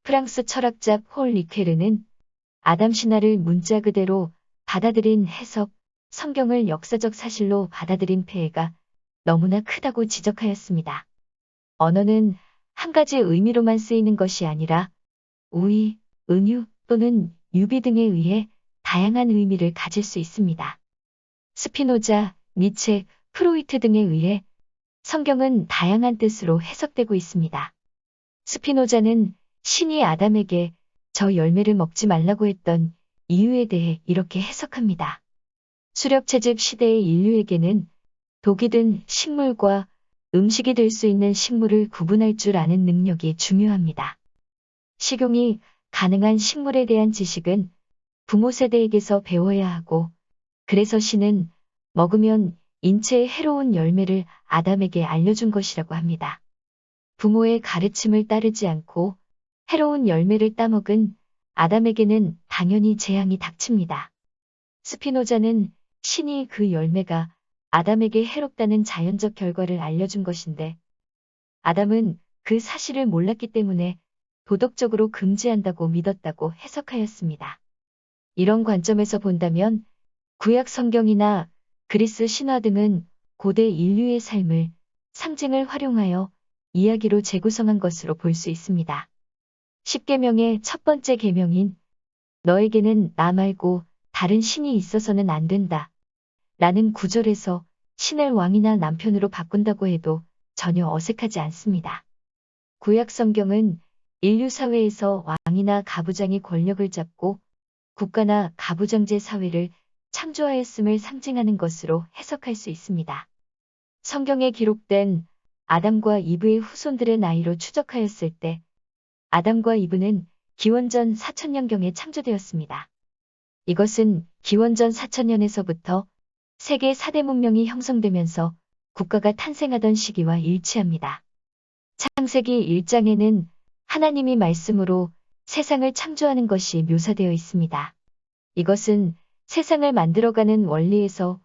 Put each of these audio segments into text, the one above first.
프랑스 철학자 폴 리케르는 아담 신화를 문자 그대로 받아들인 해석, 성경을 역사적 사실로 받아들인 폐해가 너무나 크다고 지적하였습니다. 언어는 한 가지 의미로만 쓰이는 것이 아니라 우의, 은유 또는 유비 등에 의해 다양한 의미를 가질 수 있습니다. 스피노자, 니체, 프로이트 등에 의해 성경은 다양한 뜻으로 해석되고 있습니다. 스피노자는 신이 아담에게 저 열매를 먹지 말라고 했던 이유에 대해 이렇게 해석합니다. 수렵채집 시대의 인류에게는 독이 든 식물과 음식이 될 수 있는 식물을 구분할 줄 아는 능력이 중요합니다. 식용이 가능한 식물에 대한 지식은 부모 세대에게서 배워야 하고, 그래서 신은 먹으면 인체에 해로운 열매를 아담에게 알려준 것이라고 합니다. 부모의 가르침을 따르지 않고 해로운 열매를 따먹은 아담에게는 당연히 재앙이 닥칩니다. 스피노자는 신이 그 열매가 아담에게 해롭다는 자연적 결과를 알려준 것인데, 아담은 그 사실을 몰랐기 때문에 도덕적으로 금지한다고 믿었다고 해석하였습니다. 이런 관점에서 본다면 구약 성경이나 그리스 신화 등은 고대 인류의 삶을, 상징을 활용하여 이야기로 재구성한 것으로 볼 수 있습니다. 십계명의 첫 번째 계명인 너에게는 나 말고 다른 신이 있어서는 안 된다 라는 구절에서 신을 왕이나 남편으로 바꾼다고 해도 전혀 어색하지 않습니다. 구약 성경은 인류 사회에서 왕이나 가부장이 권력을 잡고 국가나 가부장제 사회를 창조하였음을 상징하는 것으로 해석할 수 있습니다. 성경에 기록된 아담과 이브의 후손들의 나이로 추적하였을 때 아담과 이브는 기원전 4000년경에 창조되었습니다. 이것은 기원전 4000년에서부터 세계 4대 문명이 형성되면서 국가가 탄생하던 시기와 일치합니다. 창세기 1장에는 하나님이 말씀으로 세상을 창조하는 것이 묘사되어 있습니다. 이것은 세상을 만들어가는 원리에서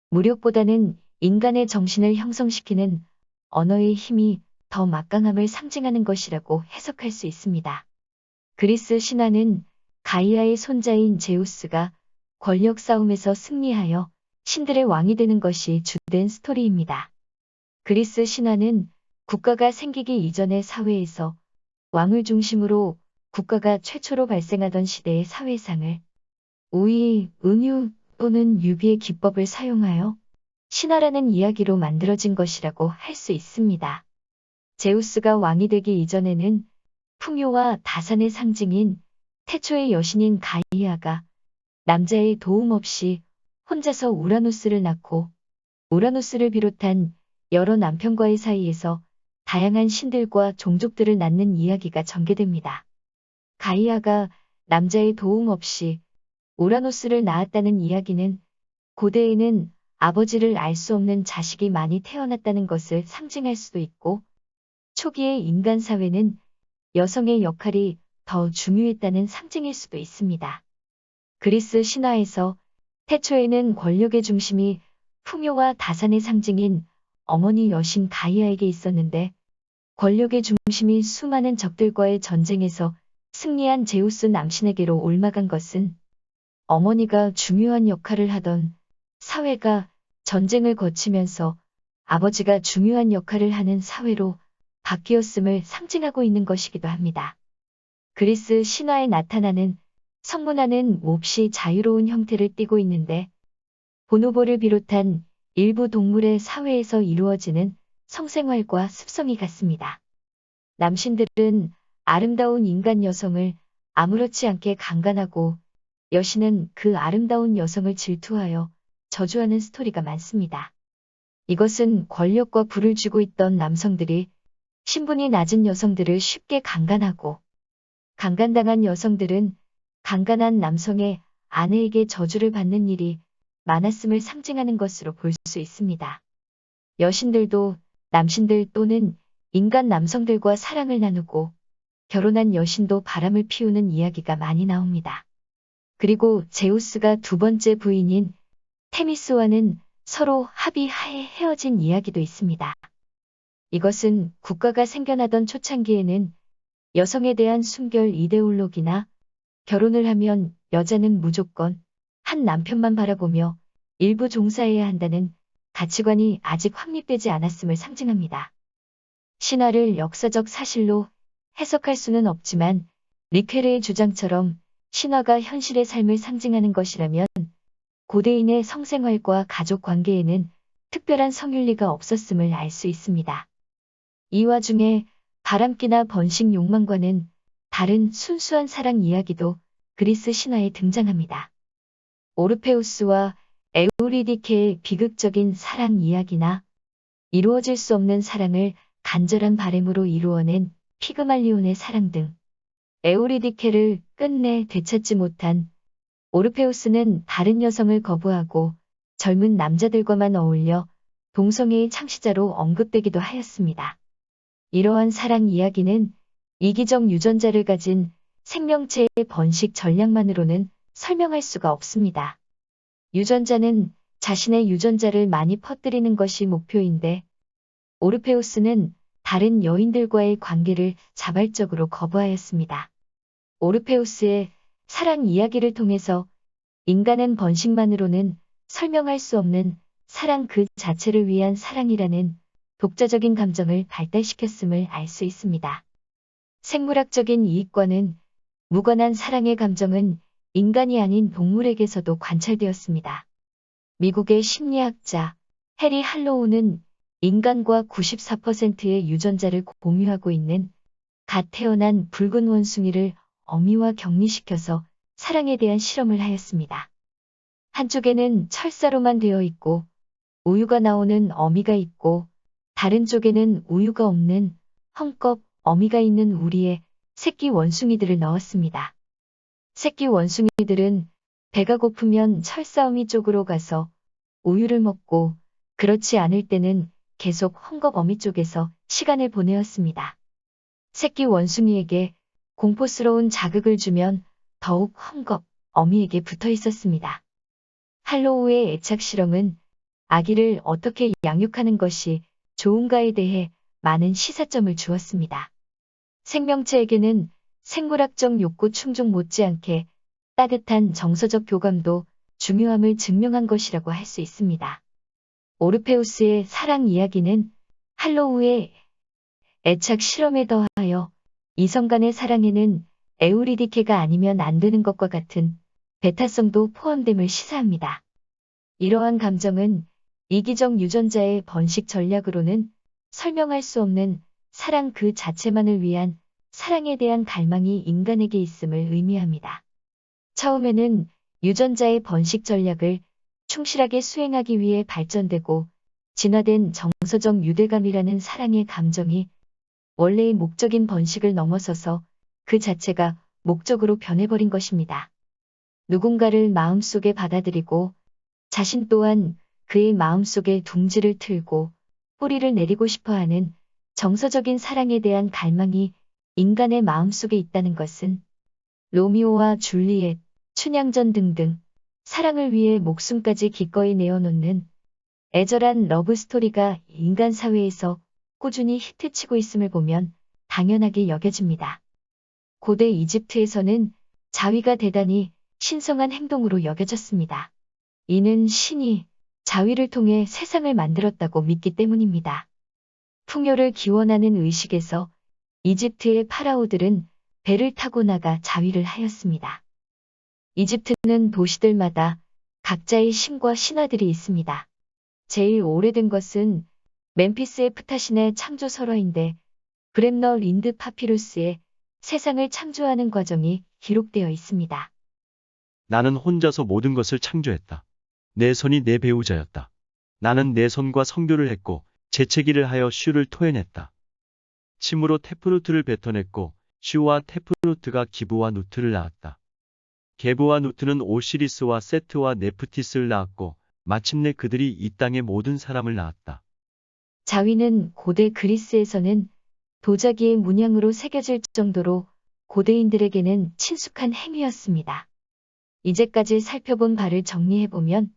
무력보다는 인간의 정신을 형성시키는 언어의 힘이 더 막강함을 상징하는 것이라고 해석할 수 있습니다. 그리스 신화는 가이아의 손자인 제우스가 권력 싸움에서 승리하여 신들의 왕이 되는 것이 주된 스토리입니다. 그리스 신화는 국가가 생기기 이전의 사회에서 왕을 중심으로 국가가 최초로 발생하던 시대의 사회상을 우의, 은유 또는 유비의 기법을 사용하여 신화라는 이야기로 만들어진 것이라고 할 수 있습니다. 제우스가 왕이 되기 이전에는 풍요와 다산의 상징인 태초의 여신인 가이아가 남자의 도움 없이 혼자서 우라노스를 낳고 우라노스를 비롯한 여러 남편과의 사이에서 다양한 신들과 종족들을 낳는 이야기가 전개됩니다. 가이아가 남자의 도움 없이 우라노스를 낳았다는 이야기는 고대에는 아버지를 알 수 없는 자식이 많이 태어났다는 것을 상징할 수도 있고, 초기의 인간 사회는 여성의 역할이 더 중요했다는 상징일 수도 있습니다. 그리스 신화에서 태초에는 권력의 중심이 풍요와 다산의 상징인 어머니 여신 가이아에게 있었는데, 권력의 중심이 수많은 적들과의 전쟁에서 승리한 제우스 남신에게로 옮아간 것은 어머니가 중요한 역할을 하던 사회가 전쟁을 거치면서 아버지가 중요한 역할을 하는 사회로 바뀌었음을 상징하고 있는 것이기도 합니다. 그리스 신화에 나타나는 성문화는 몹시 자유로운 형태를 띠고 있는데, 보노보를 비롯한 일부 동물의 사회에서 이루어지는 성생활과 습성이 같습니다. 남신들은 아름다운 인간 여성을 아무렇지 않게 강간하고, 여신은 그 아름다운 여성을 질투하여 저주하는 스토리가 많습니다. 이것은 권력과 부를 쥐고 있던 남성들이 신분이 낮은 여성들을 쉽게 강간하고, 강간당한 여성들은 강간한 남성의 아내에게 저주를 받는 일이 많았음을 상징하는 것으로 볼 수 있습니다. 여신들도 남신들 또는 인간 남성들과 사랑을 나누고, 결혼한 여신도 바람을 피우는 이야기가 많이 나옵니다. 그리고 제우스가 두 번째 부인인 테미스와는 서로 합의하에 헤어진 이야기도 있습니다. 이것은 국가가 생겨나던 초창기에는 여성에 대한 순결 이데올로기나 결혼을 하면 여자는 무조건 한 남편만 바라보며 일부 종사해야 한다는 가치관이 아직 확립되지 않았음을 상징합니다. 신화를 역사적 사실로 해석할 수는 없지만 리케르의 주장처럼 신화가 현실의 삶을 상징하는 것이라면 고대인의 성생활과 가족 관계에는 특별한 성윤리가 없었음을 알 수 있습니다. 이 와중에 바람기나 번식 욕망과는 다른 순수한 사랑 이야기도 그리스 신화에 등장합니다. 오르페우스와 에우리디케의 비극적인 사랑 이야기나 이루어질 수 없는 사랑을 간절한 바램으로 이루어낸 피그말리온의 사랑 등 에우리디케를 끝내 되찾지 못한 오르페우스는 다른 여성을 거부하고 젊은 남자들과만 어울려 동성애의 창시자로 언급되기도 하였습니다. 이러한 사랑 이야기는 이기적 유전자를 가진 생명체의 번식 전략만으로는 설명할 수가 없습니다. 유전자는 자신의 유전자를 많이 퍼뜨리는 것이 목표인데 오르페우스는 다른 여인들과의 관계를 자발적으로 거부하였습니다. 오르페우스의 사랑 이야기를 통해서 인간은 번식만으로는 설명할 수 없는 사랑 그 자체를 위한 사랑이라는 독자적인 감정을 발달시켰음을 알 수 있습니다. 생물학적인 이익과는 무관한 사랑의 감정은 인간이 아닌 동물에게서도 관찰되었습니다. 미국의 심리학자 해리 할로우는 인간과 94%의 유전자를 공유하고 있는 갓 태어난 붉은 원숭이를 어미와 격리시켜서 사랑에 대한 실험을 하였습니다. 한쪽에는 철사로만 되어 있고 우유가 나오는 어미가 있고 다른 쪽에는 우유가 없는 헝겊 어미가 있는 우리의 새끼 원숭이들을 넣었습니다. 새끼 원숭이들은 배가 고프면 철사어미 쪽으로 가서 우유를 먹고 그렇지 않을 때는 계속 헝겊 어미 쪽에서 시간을 보내었습니다. 새끼 원숭이에게 공포스러운 자극을 주면 더욱 헝겊 어미에게 붙어 있었습니다. 할로우의 애착 실험은 아기를 어떻게 양육하는 것이 좋은가에 대해 많은 시사점을 주었습니다. 생명체에게는 생물학적 욕구 충족 못지않게 따뜻한 정서적 교감도 중요함을 증명한 것이라고 할 수 있습니다. 오르페우스의 사랑 이야기는 할로우의 애착 실험에 더하여 이성 간의 사랑에는 에우리디케가 아니면 안 되는 것과 같은 배타성도 포함됨을 시사합니다. 이러한 감정은 이기적 유전자의 번식 전략으로는 설명할 수 없는 사랑 그 자체만을 위한 사랑에 대한 갈망이 인간에게 있음을 의미합니다. 처음에는 유전자의 번식 전략을 충실하게 수행하기 위해 발전되고 진화된 정서적 유대감이라는 사랑의 감정이 원래의 목적인 번식을 넘어서서 그 자체가 목적으로 변해버린 것입니다. 누군가를 마음속에 받아들이고 자신 또한 그의 마음속에 둥지를 틀고 뿌리를 내리고 싶어하는 정서적인 사랑에 대한 갈망이 인간의 마음속에 있다는 것은 로미오와 줄리엣, 춘향전 등등 사랑을 위해 목숨까지 기꺼이 내어놓는 애절한 러브스토리가 인간 사회에서 꾸준히 히트치고 있음을 보면 당연하게 여겨집니다. 고대 이집트에서는 자위가 대단히 신성한 행동으로 여겨졌습니다. 이는 신이 자위를 통해 세상을 만들었다고 믿기 때문입니다. 풍요를 기원하는 의식에서 이집트의 파라오들은 배를 타고 나가 자위를 하였습니다. 이집트는 도시들마다 각자의 신과 신화들이 있습니다. 제일 오래된 것은 멤피스의 프타신의 창조 설화인데 브렘너 린드 파피루스에 세상을 창조하는 과정이 기록되어 있습니다. 나는 혼자서 모든 것을 창조했다. 내 손이 내 배우자였다. 나는 내 손과 성교를 했고 재채기를 하여 슈를 토해냈다. 침으로 테프루트를 뱉어냈고 슈와 테프루트가 기브와 누트를 낳았다. 게브와 누트는 오시리스와 세트와 네프티스를 낳았고 마침내 그들이 이 땅의 모든 사람을 낳았다. 자위는 고대 그리스에서는 도자기의 문양으로 새겨질 정도로 고대인들에게는 친숙한 행위였습니다. 이제까지 살펴본 바를 정리해보면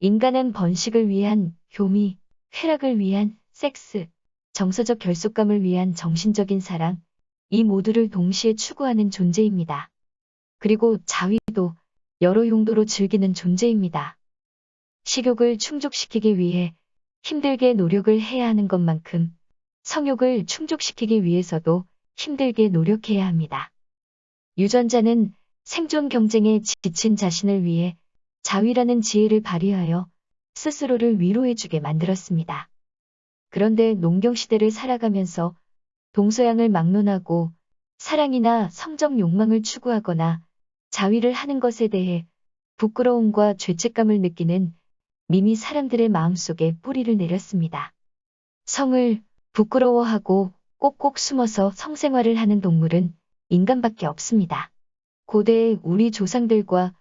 인간은 번식을 위한 교미, 쾌락을 위한 섹스, 정서적 결속감을 위한 정신적인 사랑, 이 모두를 동시에 추구하는 존재입니다. 그리고 자위도 여러 용도로 즐기는 존재입니다. 식욕을 충족시키기 위해 힘들게 노력을 해야 하는 것만큼 성욕을 충족시키기 위해서도 힘들게 노력해야 합니다. 유전자는 생존 경쟁에 지친 자신을 위해 자위라는 지혜를 발휘하여 스스로를 위로해주게 만들었습니다. 그런데 농경시대를 살아가면서 동서양을 막론하고 사랑이나 성적 욕망을 추구하거나 자위를 하는 것에 대해 부끄러움과 죄책감을 느끼는 밈이 사람들의 마음속에 뿌리를 내렸습니다. 성을 부끄러워하고 꼭꼭 숨어서 성생활을 하는 동물은 인간밖에 없습니다. 고대의 우리 조상들과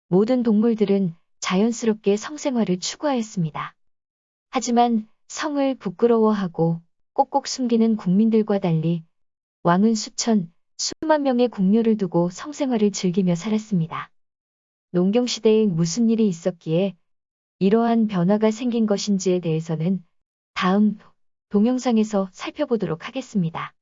모든 동물들은 자연스럽게 성생활을 추구하였습니다. 하지만 성을 부끄러워하고 꼭꼭 숨기는 국민들과 달리 왕은 수천, 수만 명의 궁녀를 두고 성생활을 즐기며 살았습니다. 농경시대에 무슨 일이 있었기에 이러한 변화가 생긴 것인지에 대해서는 다음 동영상에서 살펴보도록 하겠습니다.